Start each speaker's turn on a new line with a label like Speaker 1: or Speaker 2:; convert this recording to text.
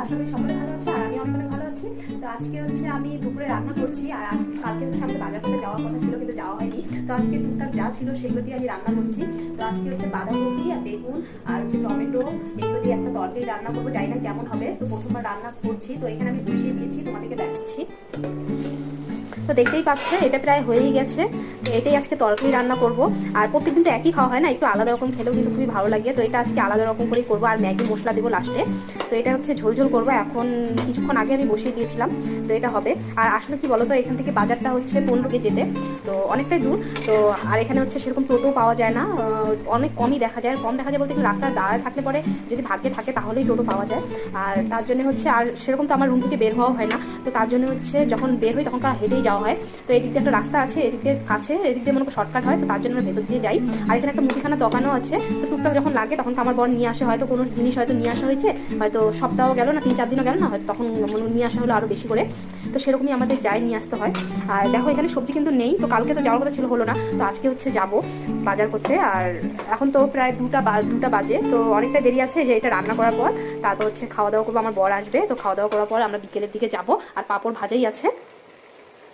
Speaker 1: আশা করি সকলে ভালো আছো আর আমি অনেক ভালো আছি। তো আজকে হচ্ছে আমি দুপুরে রান্না করছি আর কালকে হচ্ছে আমাদের বাজার থেকে যাওয়ার কথা ছিল কিন্তু যাওয়া হয়নি। তো আজকে টুকটাক যা ছিল সেগুলো দিয়ে আমি রান্না করছি। তো আজকে হচ্ছে বাঁধাকপি আর বেগুন আর হচ্ছে টমেটো এগুলো দিয়ে একটা তরকারি রান্না করবো, জানি না কেমন হবে। তো প্রথমবার রান্না করছি, তো এখানে আমি বসিয়ে দিয়েছি, তোমাদেরকে দেখাচ্ছি। তো দেখতেই পাচ্ছ এটা প্রায় হয়েই গেছে। তো এটাই আজকে তরকারি রান্না করব। আর প্রত্যেকদিন তো একই খাওয়া হয় না, একটু আলাদা রকম খেলেও কিন্তু খুবই ভালো লাগে। তো এটা আজকে আলাদা রকম করেই করবো আর ম্যাগি মশলা দেবো লাস্টে। তো এটা হচ্ছে ঝোল করবো। এখন কিছুক্ষণ আগে আমি বসিয়ে দিয়েছিলাম, তো এটা হবে। আর আসলে কি বলো তো, এখান থেকে বাজারটা হচ্ছে 15 যেতে, তো অনেকটাই দূর। তো আর এখানে হচ্ছে সেরকম টোটো পাওয়া যায় না, অনেক কমই দেখা যায়। কম দেখা যায় বলতে গেলে রাস্তায় দাঁড়ায় থাকলে পরে যদি ভাগ্যে থাকে তাহলেই টোটো পাওয়া যায়। আর তার জন্য হচ্ছে আর সেরকম তো আমার রুম থেকে বের হওয়া হয় না। তো তার জন্য হচ্ছে যখন বের হই তখন হেঁটেই যাওয়া হয়। তো এদিক দিয়ে একটা রাস্তা আছে, এদিক দিয়ে কাছে, এদিক দিয়ে মনে শর্টকাট হয়। তো তার জন্য আমরা ভেতর দিয়ে যাই। আর এখানে একটা মুদিখানা দোকানও আছে। তো টুকটাক যখন লাগে তখন তো আমার বর নিয়ে আসে, হয়তো কোনো জিনিস হয়তো নিয়ে আসা হয়েছে, হয়তো সপ্তাহ গেল না 3-4 দিনও গেল না, হয়তো তখন নিয়ে আসা হলো আরও বেশি করে। তো সেরকমই আমাদের যাই নিয়ে আসতে হয়। আর দেখো এখানে সবজি কিন্তু নেই, তো কালকে তো যাওয়ার কথা ছিল, হলো না। তো আজকে হচ্ছে যাব বাজার করতে। আর এখন তো প্রায় 2টা বাজে, তো অনেকটা দেরি আছে যে এটা রান্না করার পর। তারপর হচ্ছে খাওয়া দাওয়া করবো, আমার বর আসবে। তো খাওয়া দাওয়া করার পর আমরা বিকেলের দিকে যাব। আর পাঁপড় ভাজাই আছে।